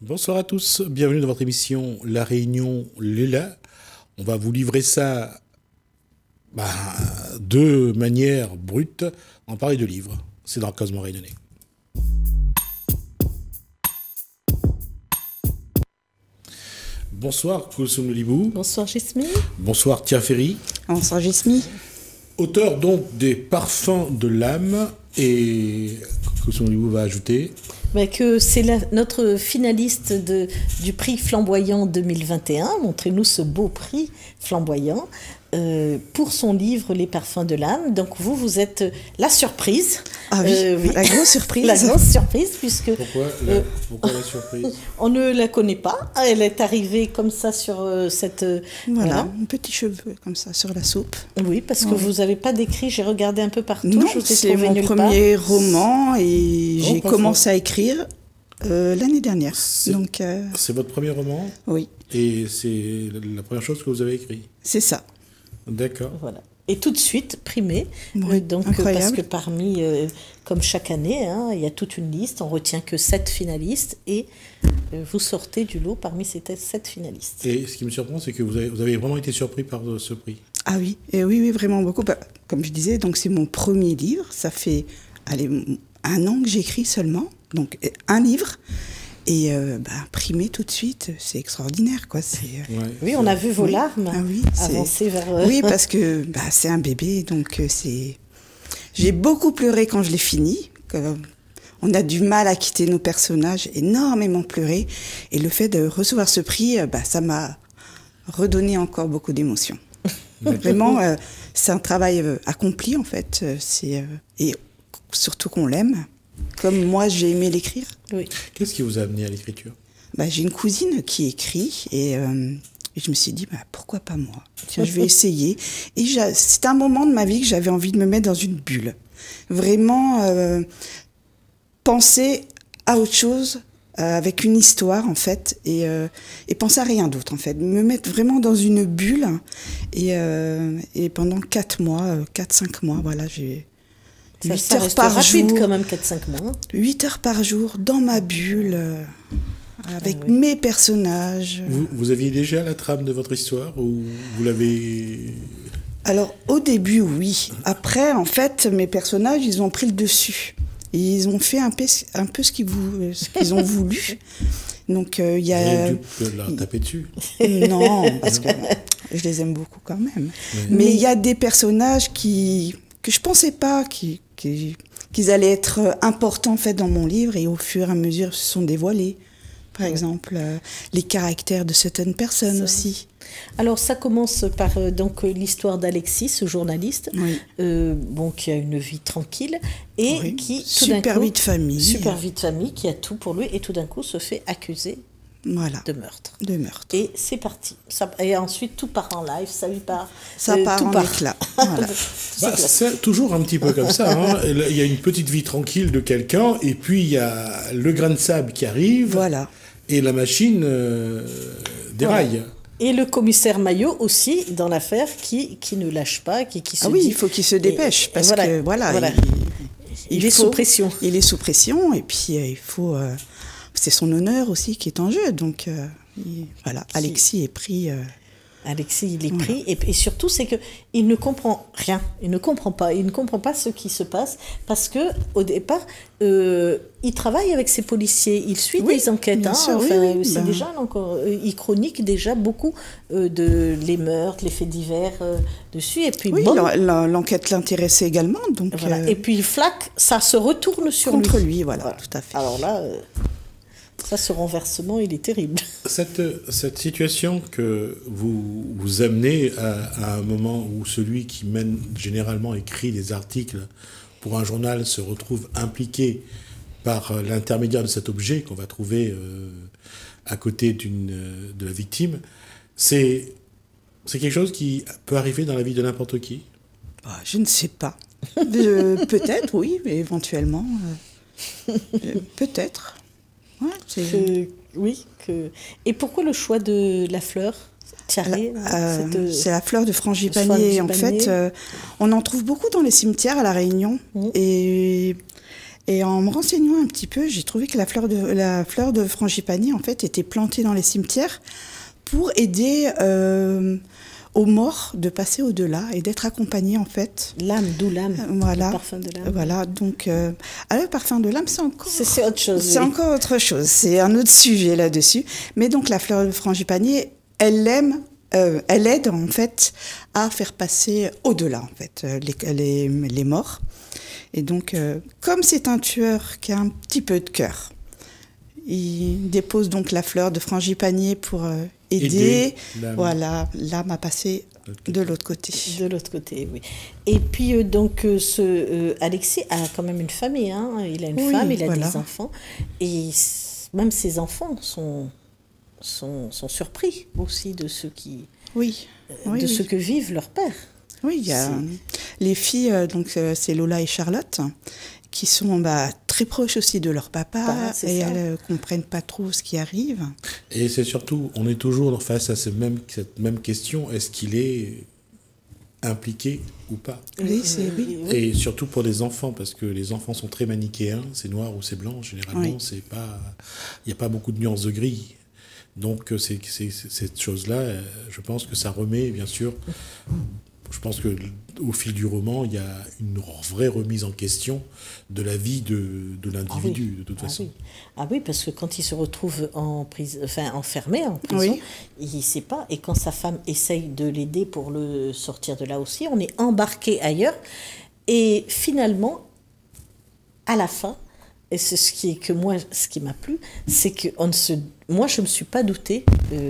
Bonsoir à tous, bienvenue dans votre émission La Réunion Léla. On va vous livrer ça de manière brute en parler de livres. C'est dans Cosmo Réunionnais. Bonsoir Koulsoum Libou. Bonsoir Gismi. Bonsoir Tia Ferry. Bonsoir Gismi. Auteur donc des Parfums de l'âme, et Koulsoum Libou va ajouter que c'est notre finaliste du prix Flamboyant 2021. Montrez-nous ce beau prix Flamboyant pour son livre Les Parfums de l'âme. Donc vous êtes la surprise. Ah oui, oui. La grosse surprise. La grosse surprise, puisque... Pourquoi la surprise? On ne la connaît pas. Elle est arrivée comme ça sur cette... Voilà, un petit cheveu comme ça sur la soupe. Oui, parce que vous n'avez pas d'écrit. J'ai regardé un peu partout. Non, c'est mon premier roman et j'ai commencé à écrire l'année dernière. C'est votre premier roman? Oui. Et c'est la première chose que vous avez écrite? C'est ça. D'accord. Voilà. Et tout de suite primé. Oui, donc parce que parmi, comme chaque année, il y a toute une liste. On retient que 7 finalistes et vous sortez du lot parmi ces 7 finalistes. Et ce qui me surprend, c'est que vous avez vraiment été surpris par ce prix. Ah oui, et oui, vraiment beaucoup. Comme je disais, donc c'est mon premier livre. Ça fait 1 an que j'écris seulement. Donc un livre. Et primé tout de suite, c'est extraordinaire, quoi. Oui, on a vu vos larmes avancer vers... Oui, parce que c'est un bébé, donc j'ai beaucoup pleuré quand je l'ai fini. On a du mal à quitter nos personnages, énormément pleuré. Et le fait de recevoir ce prix, ça m'a redonné encore beaucoup d'émotions. Vraiment, c'est un travail accompli, en fait. Et surtout qu'on l'aime. Comme moi, j'ai aimé l'écrire. Oui. Qu'est-ce qui vous a amené à l'écriture? J'ai une cousine qui écrit et je me suis dit, pourquoi pas moi? Tiens, je vais essayer. Et c'est un moment de ma vie que j'avais envie de me mettre dans une bulle. Vraiment penser à autre chose, avec une histoire, en fait, et penser à rien d'autre, en fait. Me mettre vraiment dans une bulle. Et pendant 4 mois, 4-5 mois, voilà, j'ai... Ça reste rapide quand même, 4-5 mois. 8 heures par jour, dans ma bulle, avec mes personnages. Vous aviez déjà la trame de votre histoire ou vous l'avez... Alors, au début, oui. Après, en fait, mes personnages, ils ont pris le dessus. Ils ont fait un peu ce qu'ils ont voulu. Donc, il y a... Vous avez dû leur taper dessus? Non, parce que je les aime beaucoup quand même. Oui. Mais il y a des personnages que je pensais pas qu'ils allaient être importants en fait dans mon livre, et au fur et à mesure se sont dévoilés. Par exemple, les caractères de certaines personnes aussi. Alors ça commence par l'histoire d'Alexis, ce journaliste, qui a une vie tranquille et qui super vie de famille, qui a tout pour lui et tout d'un coup se fait accuser. Voilà. De meurtre. Et c'est parti. Et ensuite, tout part en live, ça lui part. Ça part en éclat. Voilà. C'est toujours un petit peu comme ça. Hein. Il y a une petite vie tranquille de quelqu'un, et puis il y a le grain de sable qui arrive. Voilà. Et la machine déraille. Voilà. Et le commissaire Maillot aussi, dans l'affaire, qui ne lâche pas, qui se dit... il faut qu'il se dépêche, parce que il est sous pression. Il est sous pression, et puis il faut... c'est son honneur aussi qui est en jeu, donc Alexis est pris... Alexis, il est pris, et surtout, c'est qu'il ne comprend rien, il ne comprend pas ce qui se passe, parce que au départ, il travaille avec ses policiers, il suit des enquêtes, déjà, il chronique déjà beaucoup les meurtres, les faits divers dessus, et puis l'enquête l'intéressait également, donc... Voilà. Et puis, flac, ça se retourne contre lui, voilà, tout à fait. Alors là... Ça, ce renversement, il est terrible. Cette situation que vous amenez à un moment où celui qui mène généralement écrit des articles pour un journal se retrouve impliqué par l'intermédiaire de cet objet qu'on va trouver à côté de la victime, c'est quelque chose qui peut arriver dans la vie de n'importe qui? Je ne sais pas. Peut-être, oui, mais éventuellement. Peut-être. Et pourquoi le choix de la fleur? C'est la fleur de frangipanier. En fait, on en trouve beaucoup dans les cimetières à La Réunion. Et Et en me renseignant un petit peu, j'ai trouvé que la fleur de frangipani, en fait, était plantée dans les cimetières pour aider aux morts de passer au-delà et d'être accompagnés, en fait. L'âme, d'où l'âme, voilà. Le parfum de l'âme. Voilà, donc le parfum de l'âme, c'est encore... C'est autre chose. C'est encore autre chose, c'est un autre sujet là-dessus. Mais donc la fleur de frangipani, elle aide en fait à faire passer au-delà, en fait, les morts. Et donc, comme c'est un tueur qui a un petit peu de cœur, il dépose donc la fleur de frangipani pour aider voilà, l'âme à passer de l'autre côté. De l'autre côté, oui. Et puis, donc, Alexis a quand même une famille. Hein. Il a une femme, il a des enfants. Et même ses enfants sont surpris aussi de ce qui... de ce que vivent leurs pères. Oui, il y a les filles, donc c'est Lola et Charlotte, qui sont très proches aussi de leur papa, et elles ne comprennent pas trop ce qui arrive. Et c'est surtout, on est toujours face à cette même question, est-ce qu'il est impliqué ou pas? Oui. Et surtout pour les enfants, parce que les enfants sont très manichéens, c'est noir ou c'est blanc, généralement, il n'y a pas beaucoup de nuances de gris. Donc cette chose-là, je pense que ça remet, bien sûr... Je pense qu'au fil du roman, il y a une vraie remise en question de la vie de l'individu, de toute façon. Oui, parce que quand il se retrouve enfermé en prison, il ne sait pas. Et quand sa femme essaye de l'aider pour le sortir de là aussi, on est embarqué ailleurs. Et finalement, à la fin, et c'est ce qui m'a plu, c'est que moi, je ne me suis pas doutée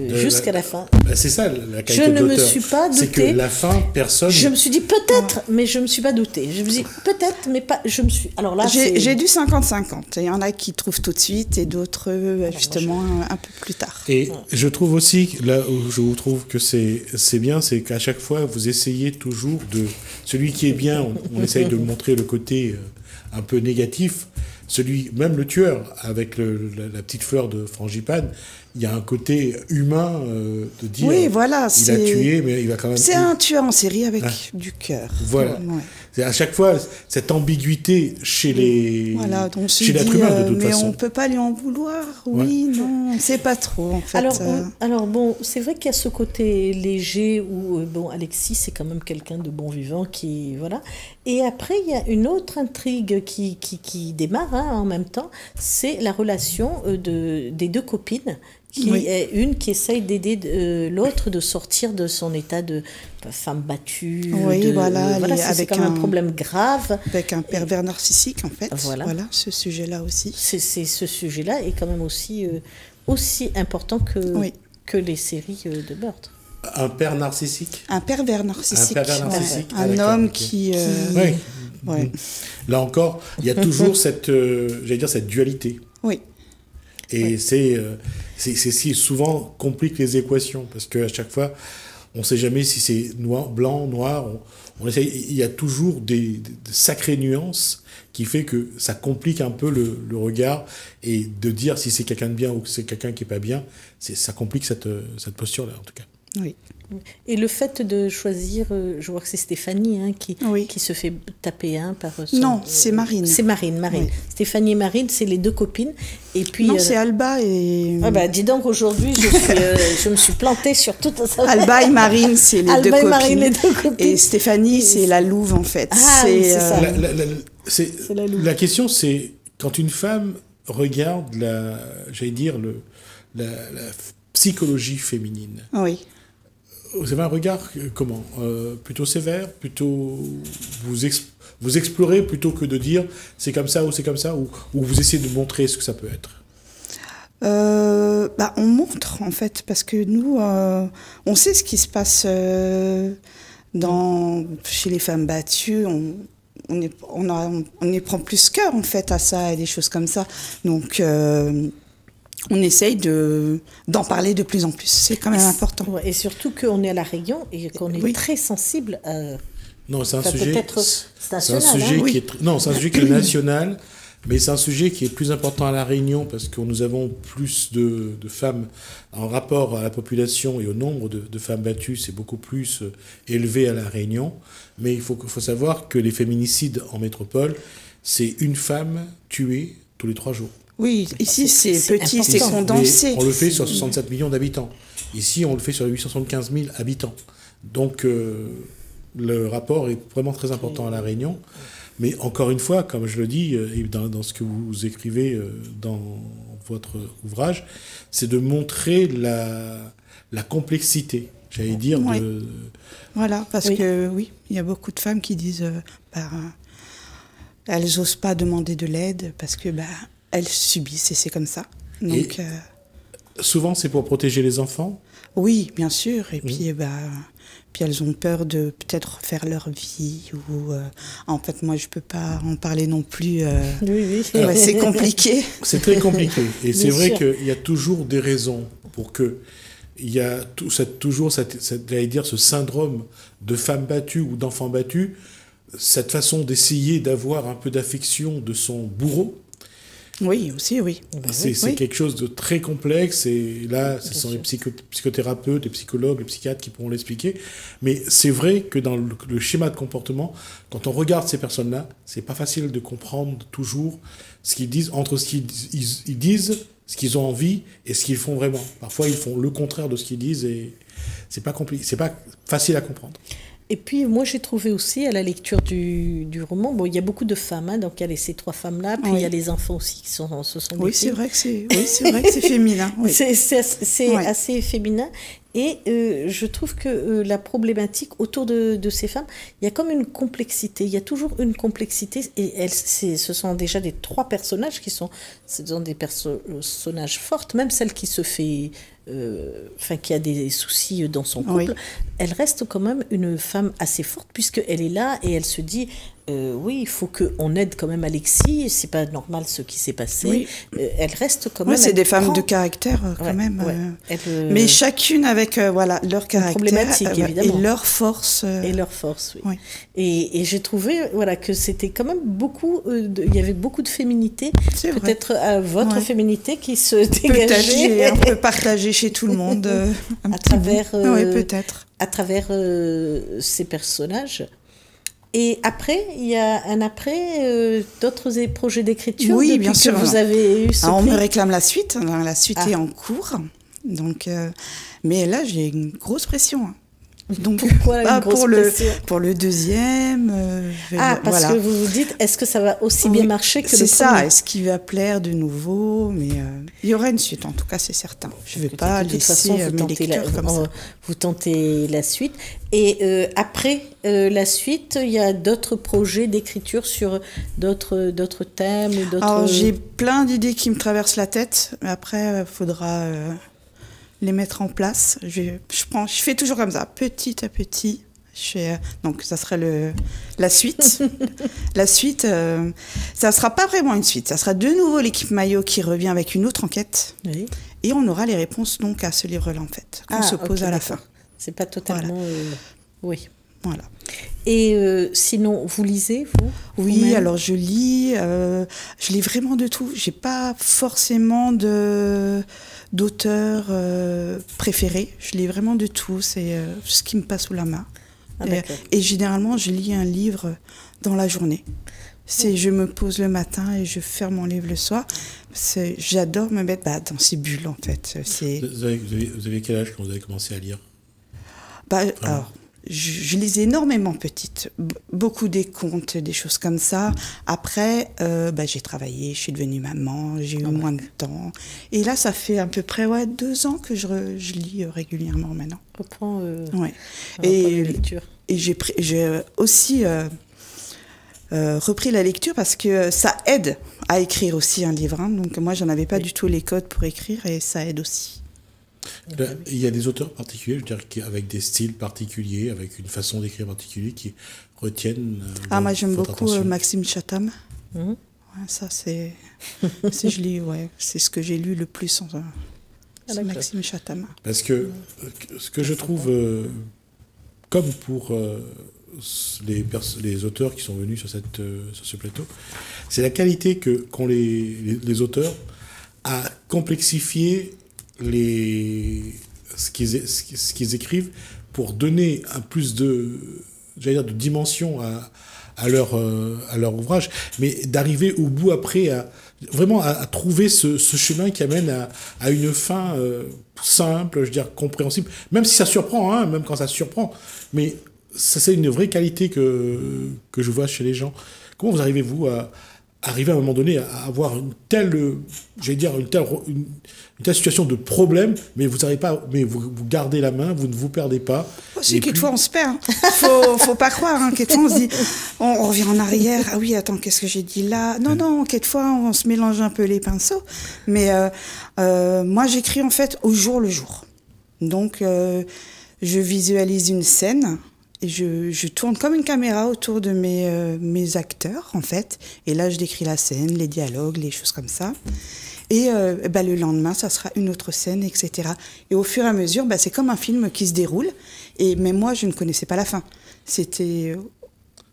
jusqu'à la fin. C'est ça, la qualité de l'auteur. Je ne me suis pas doutée. C'est que la fin, personne... Je me suis dit peut-être, mais je ne me suis pas doutée. Je me suis dit peut-être, mais pas... Je me suis... Alors là, j'ai du 50-50. Il y en a qui trouvent tout de suite et d'autres, justement, un peu plus tard. Et je trouve aussi, là où je vous trouve que c'est bien, c'est qu'à chaque fois, vous essayez toujours de... Celui qui est bien, on essaye de montrer le côté un peu négatif. Même le tueur, avec la petite fleur de frangipane, il y a un côté humain de dire il a tué, mais il va quand même... C'est un tueur en série avec du cœur. Voilà. C'est à chaque fois cette ambiguïté chez l'être humain, de toute façon. Mais on ne peut pas lui en vouloir. Non, c'est pas trop, en fait. Alors bon, c'est vrai qu'il y a ce côté léger où, Alexis, c'est quand même quelqu'un de bon vivant qui... Voilà. Et après, il y a une autre intrigue qui démarre en même temps, c'est la relation des deux copines, une qui essaye d'aider l'autre de sortir de son état de femme battue. C'est quand même un problème grave. Avec un pervers narcissique, en fait. Voilà ce sujet-là aussi. Ce sujet-là est quand même aussi important que les séries de meurtre. Un père narcissique. Un pervers narcissique. Un homme qui... Là encore, il y a toujours cette dualité. Oui. Et c'est ce qui souvent complique les équations, parce qu'à chaque fois, on ne sait jamais si c'est blanc, noir. On essaye, il y a toujours des sacrées nuances qui fait que ça complique un peu le regard, et de dire si c'est quelqu'un de bien ou que c'est quelqu'un qui n'est pas bien, ça complique cette posture-là, en tout cas. Oui. Et le fait de choisir, je vois que c'est Stéphanie qui se fait taper par son... Non, c'est Marine. C'est Marine. Oui. Stéphanie et Marine, c'est les deux copines. Et puis, non, c'est Alba et... dis donc, aujourd'hui, je me suis plantée sur tout ça. Alba et Marine, c'est les deux copines. Marine, les deux copines. Et Stéphanie, c'est la louve, en fait. C'est ça. La question, c'est quand une femme regarde la psychologie féminine. Oui. Vous avez un regard comment plutôt sévère, plutôt vous explorez plutôt que de dire c'est comme ça ou c'est comme ça, ou vous essayez de montrer ce que ça peut être. On montre, en fait, parce que nous, on sait ce qui se passe chez les femmes battues. On y prend plus cœur, en fait, à ça et des choses comme ça. Donc... on essaye d'en parler de plus en plus. C'est quand même important. Et surtout qu'on est à La Réunion et qu'on est très sensible à... Non, c'est un sujet... C'est un sujet qui est... Non, c'est un sujet qui est national, mais c'est un sujet qui est plus important à La Réunion parce que nous avons plus de femmes en rapport à la population et au nombre de femmes battues. C'est beaucoup plus élevé à La Réunion. Mais il faut savoir que les féminicides en métropole, c'est une femme tuée tous les 3 jours. Oui, ici c'est petit, c'est important. condensé. Mais on le fait sur 67 millions d'habitants. Ici, on le fait sur 875 000 habitants. Donc, le rapport est vraiment très important à La Réunion. Mais encore une fois, comme je le dis, et dans ce que vous écrivez dans votre ouvrage, c'est de montrer la complexité, j'allais dire. Oui. Voilà, parce que oui, il y a beaucoup de femmes qui disent elles n'osent pas demander de l'aide parce que elles subissent et c'est comme ça. Donc, souvent, c'est pour protéger les enfants. Oui, bien sûr. Et puis, puis elles ont peur de peut-être faire leur vie. Ou en fait, moi, je peux pas en parler non plus. Oui. C'est compliqué. C'est très compliqué. Et c'est vrai sûr. qu'il y a toujours des raisons pour que il y a toujours j'allais dire, ce syndrome de femme battue ou d'enfant battu, cette façon d'essayer d'avoir un peu d'affection de son bourreau. Oui, aussi, oui. C'est quelque chose de très complexe et là, ce sont les psychothérapeutes, les psychologues, les psychiatres qui pourront l'expliquer. Mais c'est vrai que dans le schéma de comportement, quand on regarde ces personnes-là, c'est pas facile de comprendre toujours ce qu'ils disent, entre ce qu'ils disent, ce qu'ils ont envie et ce qu'ils font vraiment. Parfois, ils font le contraire de ce qu'ils disent et c'est pas facile à comprendre. Et puis, moi, j'ai trouvé aussi, à la lecture du roman, bon, il y a beaucoup de femmes, hein, donc il y a ces 3 femmes-là, puis il y a les enfants aussi qui se sont Oui, c'est vrai que c'est féminin. Oui. C'est assez féminin. Et je trouve que la problématique autour de ces femmes, il y a comme une complexité. Il y a toujours une complexité. Et ce sont déjà des 3 personnages qui sont des personnages fortes. Même celle qui se fait... qui a des soucis dans son couple, elle reste quand même une femme assez forte puisqu'elle est là et elle se dit oui, il faut qu'on aide quand même Alexis, c'est pas normal ce qui s'est passé. Oui. Elle reste quand même... c'est des femmes de caractère quand même. Mais chacune avec leur caractère et leur force. Et leur force, oui. Et j'ai trouvé que c'était quand même beaucoup... il y avait beaucoup de féminité. Peut-être votre féminité qui se dégageait. Peut-être, j'ai un peu partagé chez tout le monde. À travers, peut-être. À travers ces personnages. Et après, il y a d'autres projets d'écriture. Oui, bien sûr. Vous avez eu ce on me réclame la suite. La suite est en cours. Donc, mais là, j'ai une grosse pression. Donc, pourquoi une grosse pression pour le deuxième. Parce que vous vous dites, est-ce que ça va aussi bien marcher que le premier ? C'est ça. Est-ce qu'il va plaire de nouveau ? Mais il y aura une suite. En tout cas, c'est certain. Je ne vais pas laisser mes lecteurs comme ça. Vous tentez la suite. Et après la suite, il y a d'autres projets d'écriture sur d'autres thèmes ou Alors, j'ai plein d'idées qui me traversent la tête. Mais après, il faudra les mettre en place. Je fais toujours comme ça, petit à petit. Donc, ça serait la suite. La suite, ça ne sera pas vraiment une suite. Ça sera de nouveau l'équipe Maillot qui revient avec une autre enquête. Oui. Et on aura les réponses donc à ce livre-là, en fait, qu'on se pose à la fin. C'est pas totalement... Oui. Voilà. Et sinon, vous lisez, vous ? Oui, alors je lis vraiment de tout. J'ai pas forcément d'auteur préféré. Je lis vraiment de tout. C'est ce qui me passe sous la main. Et généralement, je lis un livre dans la journée. Je me pose le matin et je ferme mon livre le soir. J'adore me mettre dans ces bulles, en fait. Vous avez quel âge quand vous avez commencé à lire ? Alors, je lisais énormément petite, beaucoup des contes, des choses comme ça. Après, j'ai travaillé, je suis devenue maman, j'ai eu moins de temps. Et là, ça fait à peu près 2 ans que je lis régulièrement maintenant. Reprends la lecture. Et j'ai aussi repris la lecture parce que ça aide à écrire aussi un livre. Hein. Donc moi, j'en avais pas du tout les codes pour écrire et ça aide aussi. Là, il y a des auteurs particuliers, je veux dire, avec des styles particuliers, avec une façon d'écrire particulière qui retiennent moi j'aime beaucoup attention. Maxime Chatham. Ça c'est je lis, c'est ce que j'ai lu le plus c'est Maxime Chatham. Parce que ce que je trouve, comme pour les auteurs qui sont venus sur ce plateau, c'est la qualité qu'ont les auteurs à complexifier ce qu'ils écrivent pour donner un plus de dimension à leur ouvrage, mais d'arriver au bout après vraiment à trouver ce chemin qui amène à une fin simple, je veux dire compréhensible, même si ça surprend, hein, même quand ça surprend, mais ça c'est une vraie qualité que je vois chez les gens. Comment vous arrivez-vous à arriver à un moment donné à avoir une telle situation de problème, mais vous n'arrivez pas, mais vous gardez la main, vous ne vous perdez pas. Aussi, quelquefois on se perd. Faut pas croire. Hein. Quelquefois on se dit, on revient en arrière. Ah oui, attends, qu'est-ce que j'ai dit là? Non. Quelquefois on se mélange un peu les pinceaux. Mais moi, j'écris en fait au jour le jour. Donc, je visualise une scène. Et je tourne comme une caméra autour de mes acteurs, en fait. Et là, je décris la scène, les dialogues, les choses comme ça. Et le lendemain, ça sera une autre scène, etc. Et au fur et à mesure, c'est comme un film qui se déroule. Et même moi, je ne connaissais pas la fin. C'était...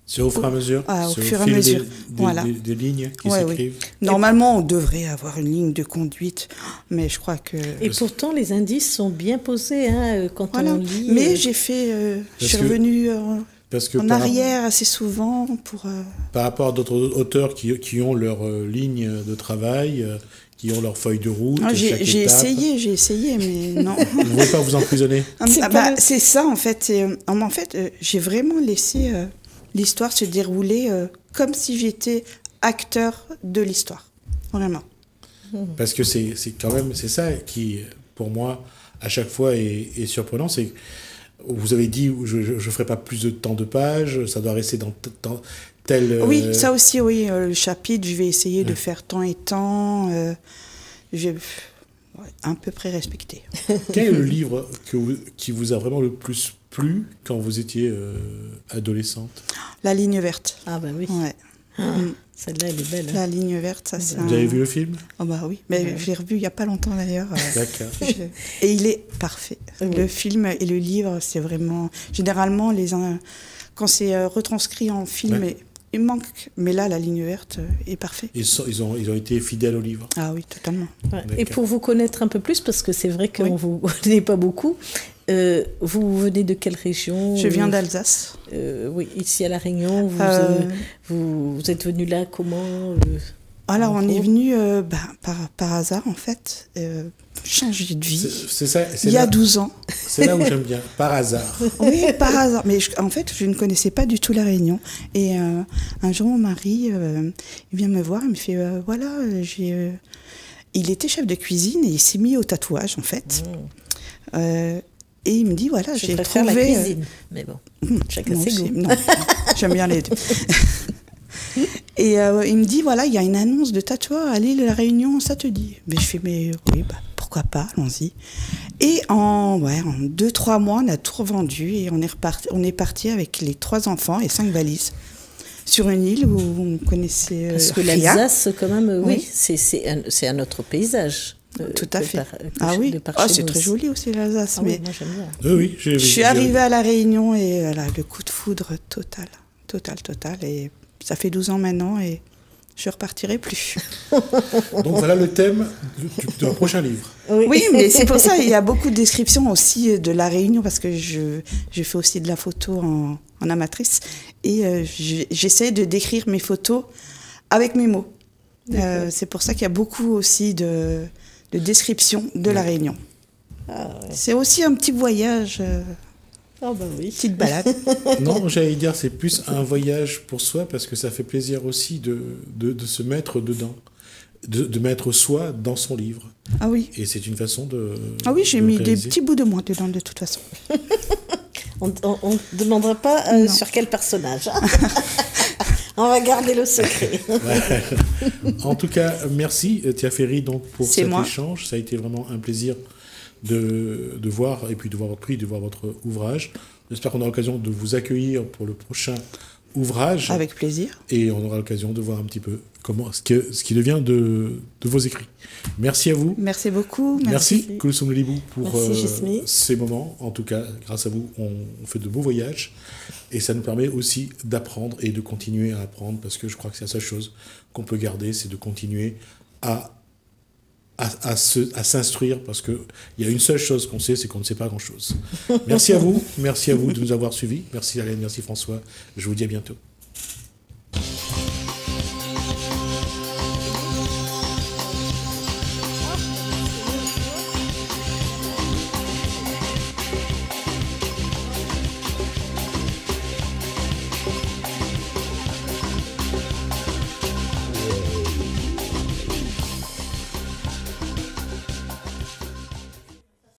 C'est au fur et à mesure. Au fur et à mesure. Voilà. Des lignes qui s'écrivent. Oui. Normalement, on devrait avoir une ligne de conduite, mais je crois que... Et pourtant, les indices sont bien posés quand on lit. Mais j'ai fait... je suis revenue en arrière assez souvent pour... Par rapport à d'autres auteurs qui ont leur ligne de travail, qui ont leur feuille de route. J'ai essayé, mais non. Vous ne voulez pas vous emprisonner? C'est ça, en fait. En fait, j'ai vraiment laissé... l'histoire se déroulait comme si j'étais acteur de l'histoire, vraiment. Parce que c'est quand même, c'est ça qui, pour moi, à chaque fois est surprenant, c'est que vous avez dit, je ne ferai pas plus de temps de pages, ça doit rester dans tel... Oui, ça aussi, oui, le chapitre, je vais essayer de faire temps et temps, à peu près respecté. Quel est le livre qui vous a vraiment le plus plu quand vous étiez adolescente? La ligne verte. Ah bah oui. Ouais. Celle-là, elle est belle. Hein. La ligne verte, ça c'est... Vous avez vu le film? Oh bah oui, mais je l'ai revu il n'y a pas longtemps d'ailleurs. D'accord. Et il est parfait. Le film et le livre, c'est vraiment... Généralement, quand c'est retranscrit en film, il manque. Mais là, la ligne verte est parfait. Ils ont été fidèles au livre. Ah oui, totalement. Ouais. Et pour vous connaître un peu plus, parce que c'est vrai qu'on ne vous connaît pas beaucoup, vous venez de quelle région? Je viens d'Alsace. Oui, ici à La Réunion. Vous êtes venu là comment Alors, on est venu par hasard, en fait. Changer de vie. C'est ça. Il y a 12 ans. C'est là où j'aime bien, par hasard. Oui, par hasard. Mais en fait, je ne connaissais pas du tout La Réunion. Et un jour, mon mari, il vient me voir, il me fait, voilà, il était chef de cuisine et il s'est mis au tatouage, en fait. Et il me dit, voilà, j'ai trouvé... la cuisine, mais bon, chacun ses goûts. Non, j'aime bien les deux. Et il me dit, voilà, il y a une annonce de tatouage à l'île de La Réunion, ça te dit? Mais je fais, mais oui, pourquoi pas, allons-y. Et en 2-3 mois, on a tout revendu et on est parti avec les 3 enfants et 5 valises sur une île où on connaissait Parce que rien. l'Alsace, quand même, oui, c'est un autre paysage. Tout à fait. Oui, c'est très joli aussi l'Alsace. Ah, mais oui, moi j'aime bien. Oui, je suis arrivée à La Réunion et voilà, le coup de foudre total. Et ça fait 12 ans maintenant et je ne repartirai plus. Donc voilà le thème de mon prochain livre. Oui, mais c'est pour ça, il y a beaucoup de descriptions aussi de La Réunion parce que je fais aussi de la photo en amatrice et j'essaie de décrire mes photos avec mes mots. C'est pour ça qu'il y a beaucoup aussi de descriptions de La Réunion. Ah, ouais. C'est aussi un petit voyage, petite balade. Non, j'allais dire c'est plus un voyage pour soi parce que ça fait plaisir aussi de se mettre dedans, de mettre soi dans son livre. Ah oui. Et c'est une façon de... Ah oui, j'ai mis des petits bouts de moi dedans de toute façon. On ne demandera pas sur quel personnage. On va garder le secret. En tout cas, merci Tia Ferry donc, pour cet moi. échange. Ça a été vraiment un plaisir de voir et puis de voir votre prix, de voir votre ouvrage. J'espère qu'on aura l'occasion de vous accueillir pour le prochain ouvrage. Avec plaisir. Et on aura l'occasion de voir un petit peu ce qui devient de vos écrits. Merci à vous. Merci beaucoup. Merci Kulsum Lelibou pour Merci, ces moments. En tout cas, grâce à vous, on fait de beaux voyages. Et ça nous permet aussi d'apprendre et de continuer à apprendre parce que je crois que c'est la seule chose qu'on peut garder, c'est de continuer à s'instruire parce qu'il y a une seule chose qu'on sait, c'est qu'on ne sait pas grand-chose. Merci à vous de nous avoir suivis. Merci Alain, merci François. Je vous dis à bientôt.